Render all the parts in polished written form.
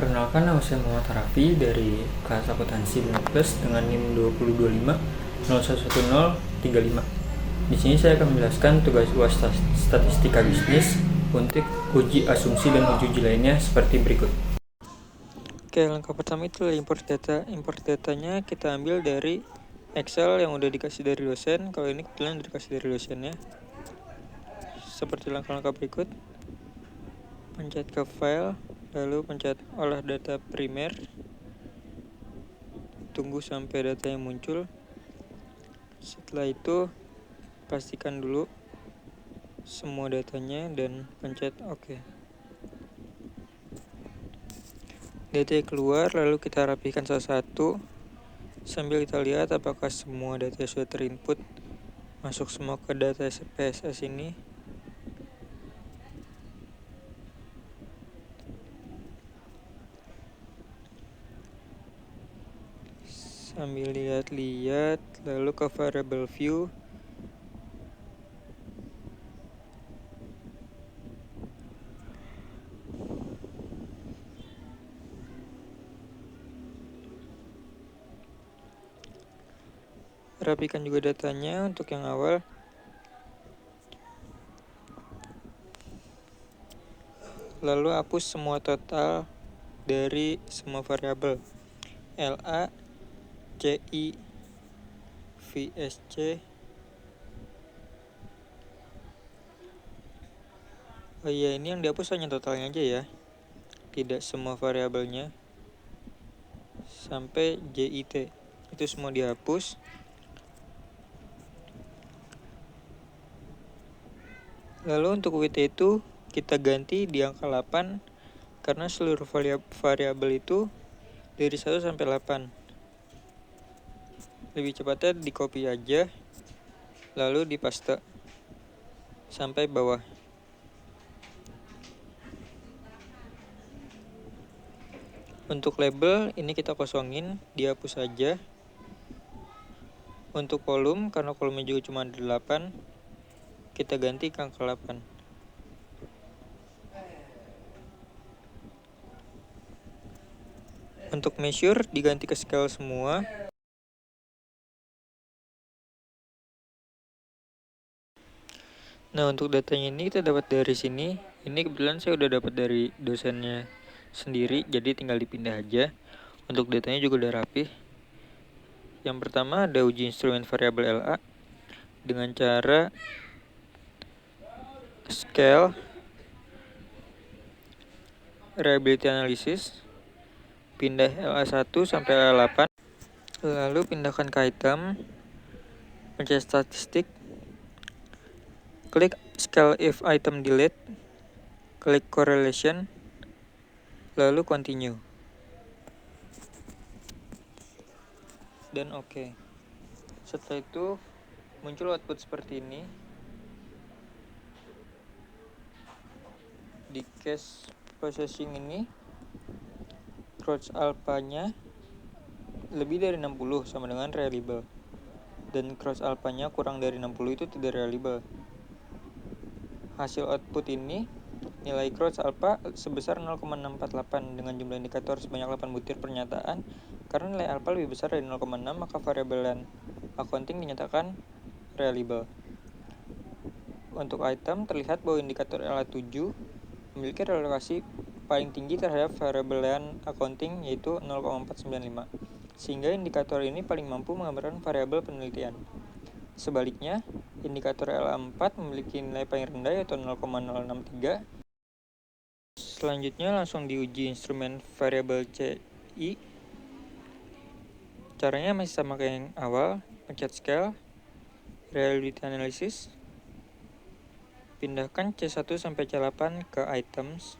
Perkenalkan, nama saya Muhammad Harafi dari kelas akuntansi 15 dengan NIM 2025 011035. Di sini saya akan menjelaskan tugas UAS statistika bisnis untuk uji asumsi dan uji lainnya seperti berikut. Oke, langkah pertama itu import data. Import datanya kita ambil dari Excel yang udah dikasih dari dosen. Kalau ini kebetulan dikasih dari dosennya. Seperti langkah-langkah berikut. Pencet ke file, lalu pencet olah data primer. Tunggu sampai datanya muncul. Setelah itu pastikan dulu semua datanya dan pencet OK. Data keluar, lalu kita rapihkan satu-satu sambil kita lihat apakah semua data sudah terinput masuk semua ke data PSS ini. Sambil lihat-lihat, lalu ke variable view. Rapikan juga datanya untuk yang awal. Lalu hapus semua total dari semua variabel LA, CI, VSC. Oh iya, ini yang dihapus hanya totalnya aja ya, tidak semua variabelnya. Sampai JIT itu semua dihapus. Lalu untuk WT itu kita ganti di angka 8 karena seluruh variabel itu dari 1 sampai 8. Lebih cepatnya di copy aja lalu di paste sampai bawah. Untuk label ini kita kosongin, dihapus saja. Untuk kolom, karena kolomnya juga cuma ada 8, kita ganti ke angka 8. Untuk measure diganti ke scale semua. Nah, untuk datanya ini kita dapat dari sini. Ini kebetulan saya udah dapat dari dosennya sendiri, jadi tinggal dipindah aja. Untuk datanya juga udah rapih. Yang pertama ada uji instrumen variabel LA dengan cara scale reliability analysis, pindah LA1 sampai LA8, lalu pindahkan ke item, pencet statistik, klik scale if item delete, klik correlation, lalu continue, dan OK. Setelah itu muncul output seperti ini. Di case processing ini crouch alpha-nya lebih dari 60 sama dengan reliable, dan crouch alpha-nya kurang dari 60 itu tidak reliable. Hasil output ini nilai crouch alpha sebesar 0,648 dengan jumlah indikator sebanyak 8 butir pernyataan. Karena nilai alpha lebih besar dari 0,6, maka variabel accounting dinyatakan reliable. Untuk item terlihat bahwa indikator LA7 memiliki relokasi paling tinggi terhadap variabel accounting yaitu 0,495, sehingga indikator ini paling mampu menggambarkan variabel penelitian. Sebaliknya, indikator LA4 memiliki nilai paling rendah yaitu 0,063. Selanjutnya langsung diuji instrumen variabel CI. Caranya masih sama kayak yang awal, pencet scale, reliability analysis, pindahkan C1 sampai C8 ke items.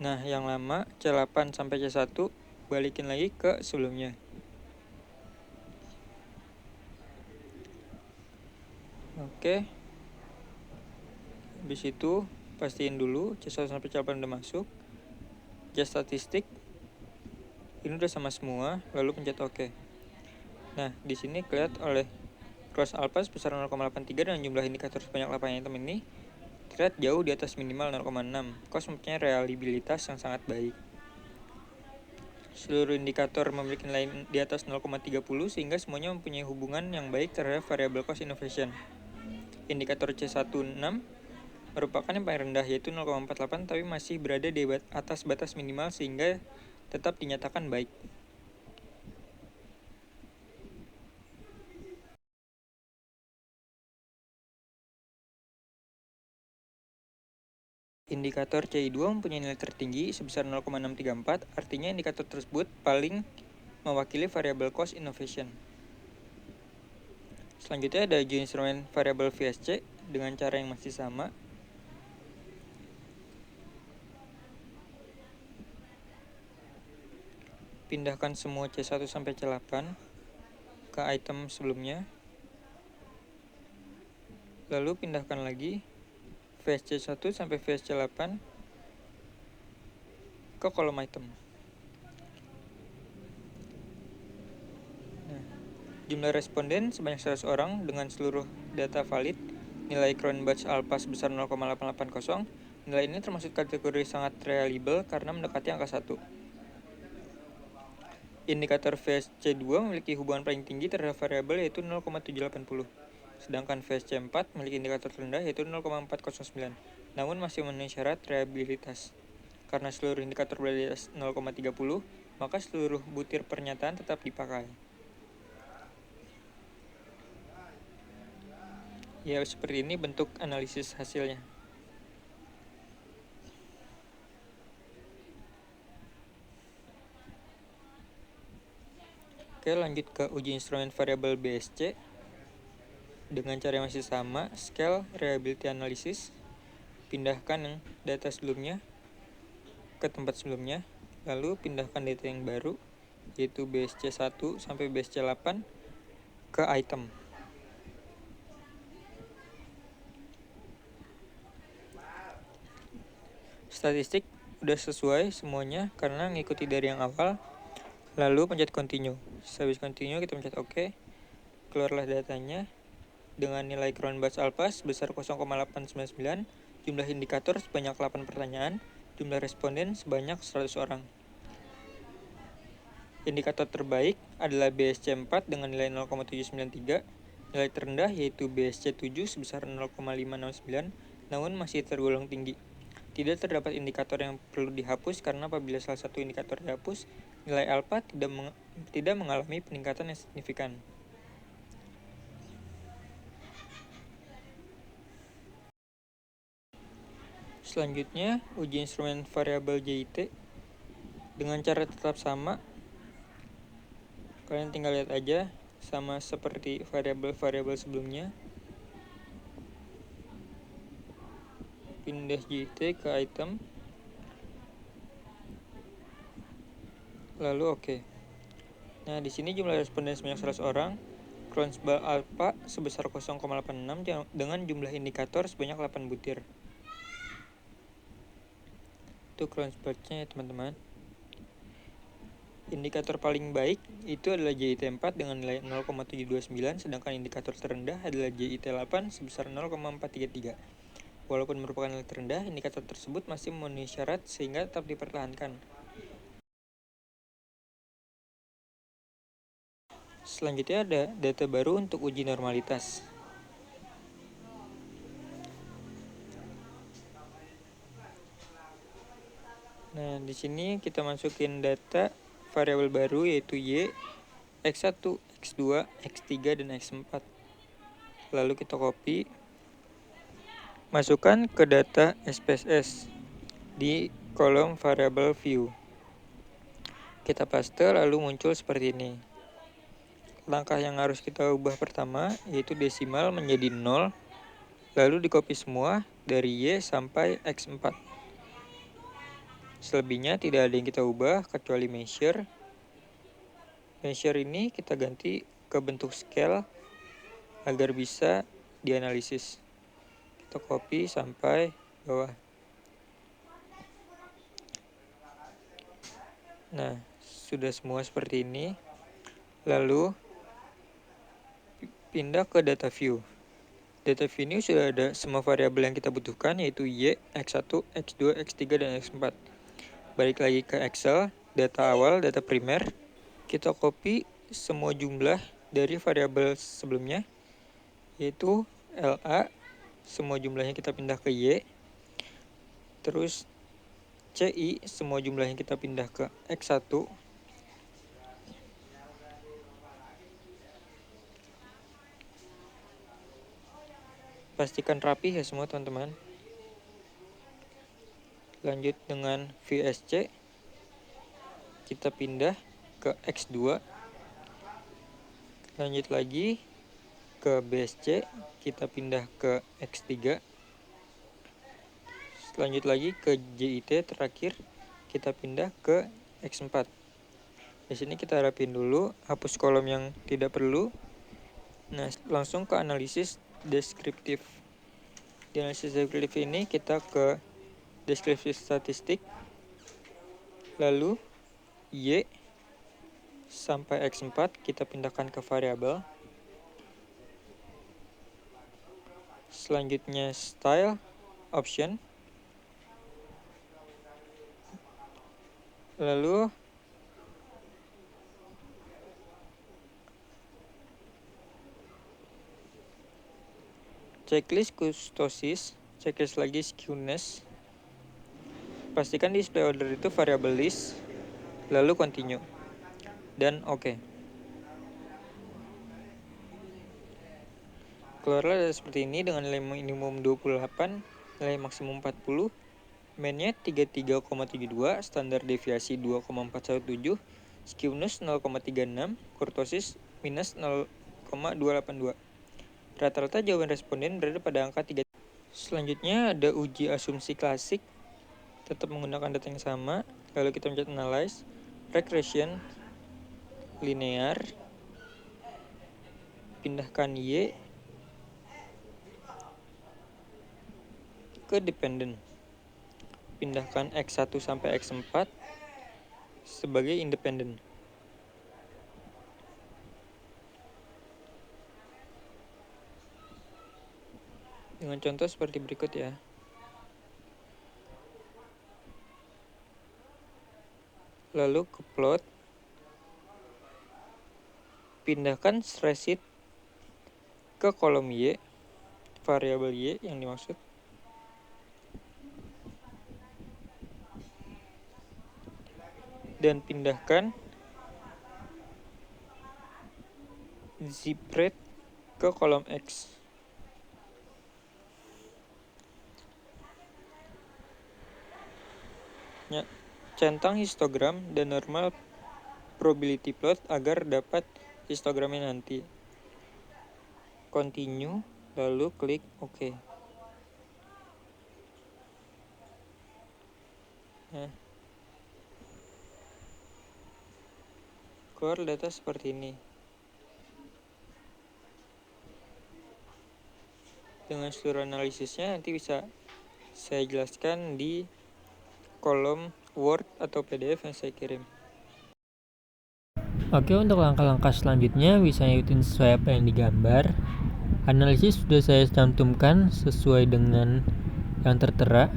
Nah, yang lama C8 sampai C1 balikin lagi ke sebelumnya. Oke. Habis itu pastiin dulu C1 sampai C8 udah masuk. Just statistik. Ini udah sama semua, lalu pencet OK. Nah, di sini kelihatan oleh crouch alpha sebesar 0,83 dengan jumlah indikator sebanyak 8 item ini. lihat jauh di atas minimal 0,6. Cost mempunyai reliabilitas yang sangat baik. Seluruh indikator memiliki nilai di atas 0,30 sehingga semuanya mempunyai hubungan yang baik terhadap variable cost innovation. Indikator C16 merupakan yang paling rendah yaitu 0,48 tapi masih berada di atas batas minimal sehingga tetap dinyatakan baik. Indikator CI2 mempunyai nilai tertinggi sebesar 0,634, artinya indikator tersebut paling mewakili variable cost innovation. Selanjutnya ada uji instrumen variable VSC dengan cara yang masih sama. Pindahkan semua C1 sampai C8 ke item sebelumnya. Lalu pindahkan lagi VSC1 sampai VSC8 ke kolom item. Jumlah responden sebanyak 100 orang dengan seluruh data valid. Nilai Cronbach alpha sebesar 0,880. Nilai ini termasuk kategori sangat reliable karena mendekati angka 1. Indikator VSC2 memiliki hubungan paling tinggi terhadap variabel yaitu 0,780. Sedangkan VSC4 memiliki indikator terendah yaitu 0,409. Namun masih memenuhi syarat reliabilitas. Karena seluruh indikator berada di atas 0,30, maka seluruh butir pernyataan tetap dipakai. Ya, seperti ini bentuk analisis hasilnya. Oke, lanjut ke uji instrumen variabel BSC. Dengan cara yang masih sama, scale reliability analysis. Pindahkan yang data sebelumnya ke tempat sebelumnya, lalu pindahkan data yang baru, yaitu BSC1 sampai BSC8 ke item. Statistik udah sesuai semuanya karena ngikuti dari yang awal. Lalu pencet continue. Sehabis continue kita pencet OK. Keluarlah datanya dengan nilai Cronbach alpha sebesar 0,899, jumlah indikator sebanyak 8 pertanyaan, jumlah responden sebanyak 100 orang. Indikator terbaik adalah BSC4 dengan nilai 0,793, nilai terendah yaitu BSC7 sebesar 0,569, namun masih tergolong tinggi. Tidak terdapat indikator yang perlu dihapus karena apabila salah satu indikator dihapus, nilai alpha tidak mengalami peningkatan yang signifikan. Selanjutnya, uji instrumen variabel JIT dengan cara tetap sama. Kalian tinggal lihat aja, sama seperti variabel-variabel sebelumnya. Pindah JIT ke item, lalu OK. Nah, di sini jumlah responden sebanyak 100 orang, Cronbach alpha sebesar 0,86 dengan jumlah indikator sebanyak 8 butir. Itu Cronbach-nya ya teman-teman. Indikator paling baik itu adalah JIT4 dengan nilai 0,729, sedangkan indikator terendah adalah JIT8 sebesar 0,433. Walaupun merupakan nilai terendah, indikator tersebut masih memenuhi syarat sehingga tetap dipertahankan. Selanjutnya ada data baru untuk uji normalitas. Nah, di sini kita masukin data variabel baru yaitu Y, X1, X2, X3, dan X4. Lalu kita copy, masukkan ke data SPSS di kolom variable view. Kita paste lalu muncul seperti ini. Langkah yang harus kita ubah pertama yaitu desimal menjadi 0, lalu di copy semua dari Y sampai X4. Selebihnya tidak ada yang kita ubah kecuali measure. Measure ini kita ganti ke bentuk scale agar bisa dianalisis. Kita copy sampai bawah. Nah, sudah semua seperti ini. Lalu pindah ke data view. Data view ini sudah ada semua variabel yang kita butuhkan, yaitu Y, X1, X2, X3, dan X4. Balik lagi ke Excel, data awal, data primer. Kita copy semua jumlah dari variabel sebelumnya, yaitu LA, semua jumlahnya kita pindah ke Y. Terus CI, semua jumlahnya kita pindah ke X1. Pastikan rapi ya semua teman-teman. Lanjut dengan VSC, kita pindah ke X2. Lanjut lagi ke BSC, kita pindah ke X3. Lanjut lagi ke JIT terakhir, kita pindah ke X4. Di sini kita rapin dulu, hapus kolom yang tidak perlu. Nah, langsung ke analisis deskriptif. Di analisis deskriptif ini kita ke deskripsi statistik, lalu Y sampai X4 kita pindahkan ke variabel. Selanjutnya style option, lalu checklist kurtosis, checklist lagi skewness. Pastikan display order itu variable list, lalu continue, dan oke. Keluarlah data seperti ini dengan nilai minimum 28, nilai maksimum 40, mean-nya 33,72, standar deviasi 2,417, skewness 0,36, kurtosis minus 0,282. Rata-rata jawaban responden berada pada angka 3. Selanjutnya ada uji asumsi klasik, tetap menggunakan data yang sama, lalu kita mencet analyze, regression, linear, pindahkan Y ke dependent, pindahkan X1 sampai X4 sebagai independent. Dengan contoh seperti berikut ya. Lalu ke plot, pindahkan spreadsheet ke kolom Y, variabel Y yang dimaksud. Dan pindahkan zip rate ke kolom X. Ya, centang histogram dan normal probability plot agar dapat histogramnya nanti. Continue, lalu klik OK. Nah, keluar data seperti ini. Dengan seluruh analisisnya nanti bisa saya jelaskan di kolom Word atau PDF yang saya kirim. Oke, untuk langkah-langkah selanjutnya bisa ngikutin sesuai apa yang digambar. Analisis sudah saya cantumkan sesuai dengan yang tertera.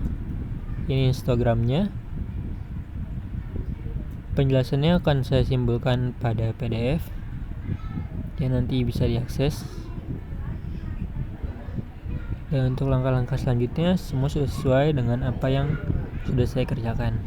Ini histogramnya. Penjelasannya akan saya simbolkan pada PDF yang nanti bisa diakses. Dan untuk langkah-langkah selanjutnya semua sudah sesuai dengan apa yang sudah saya kerjakan.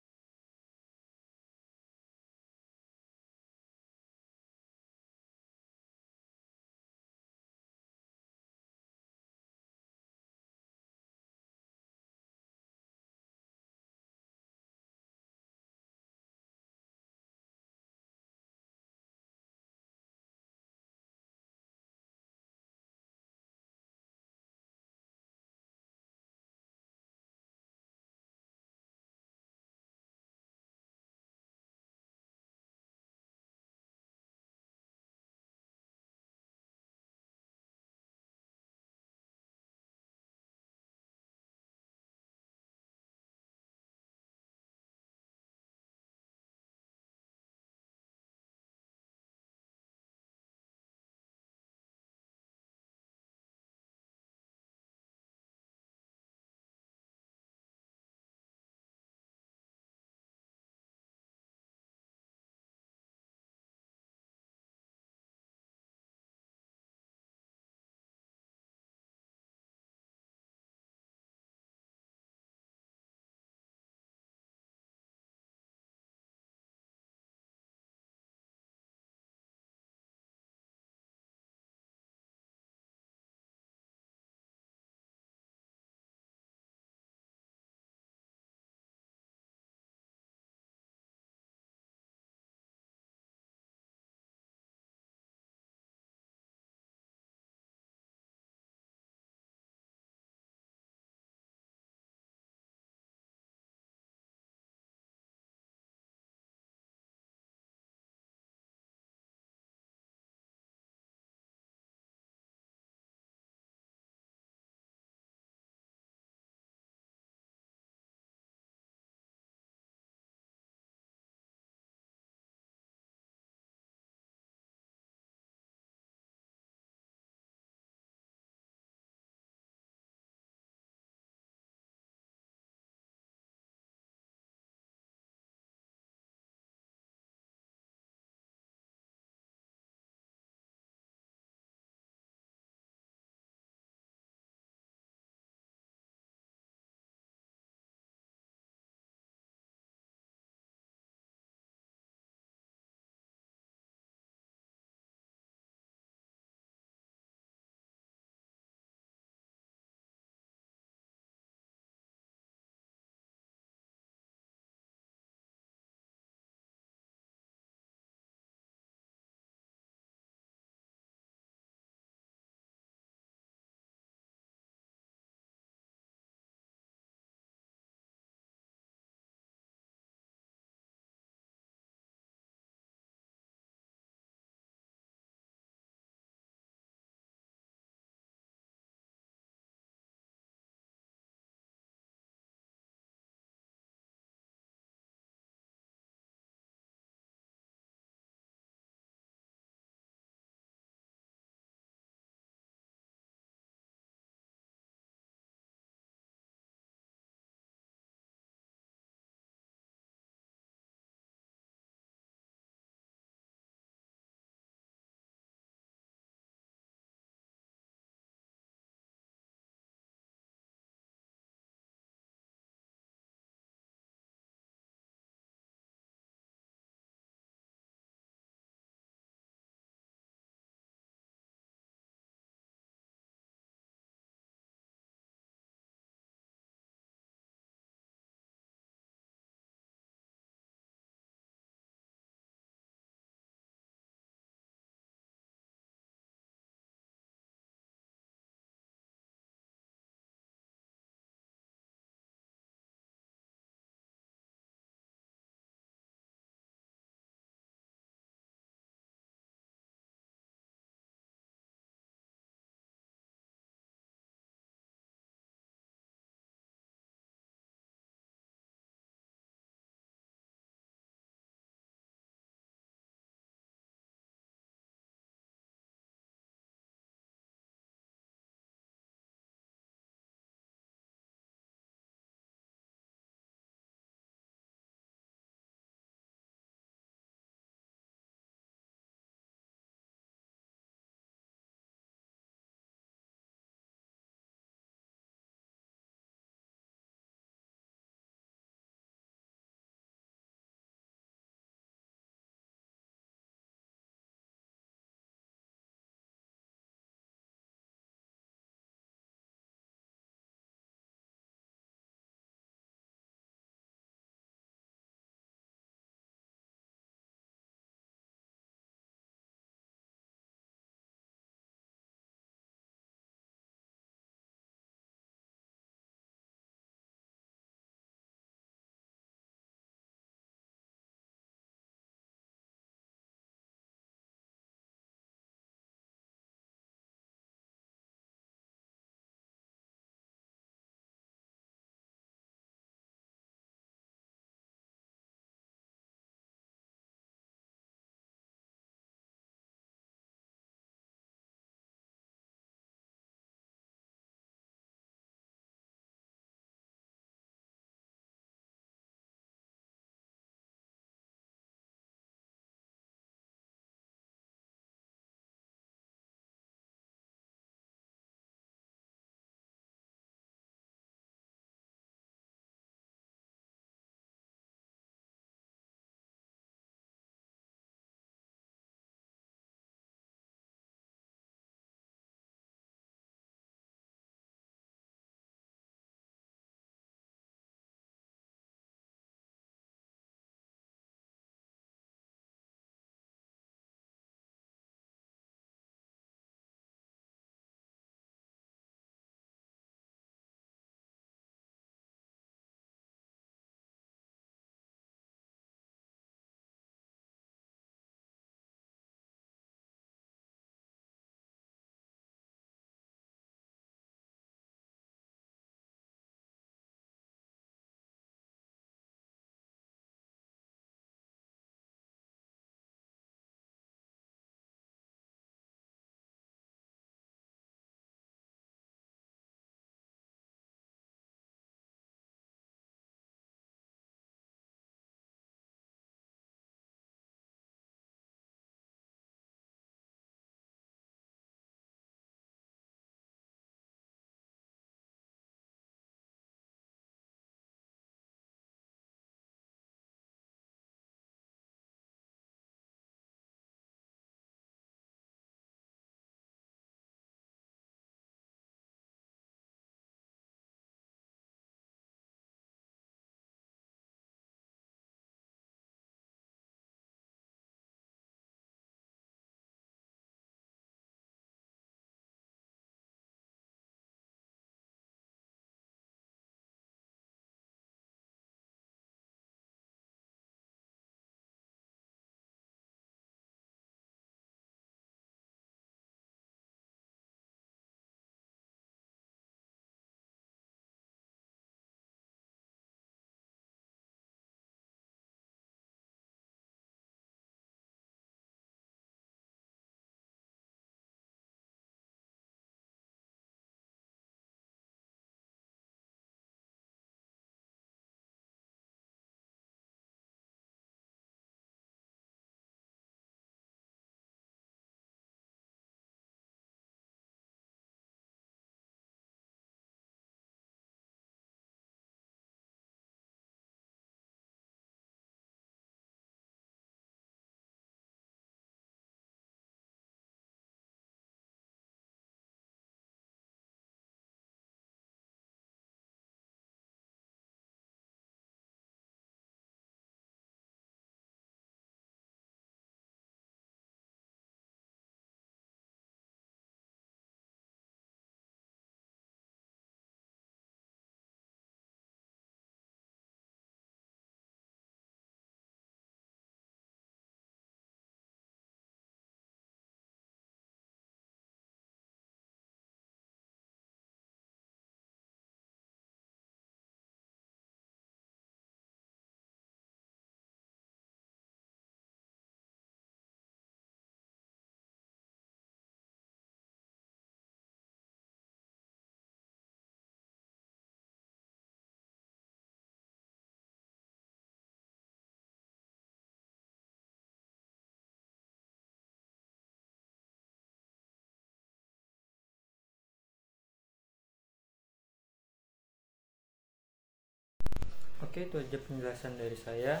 Oke, itu aja penjelasan dari saya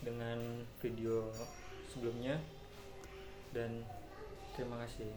dengan video sebelumnya, dan terima kasih.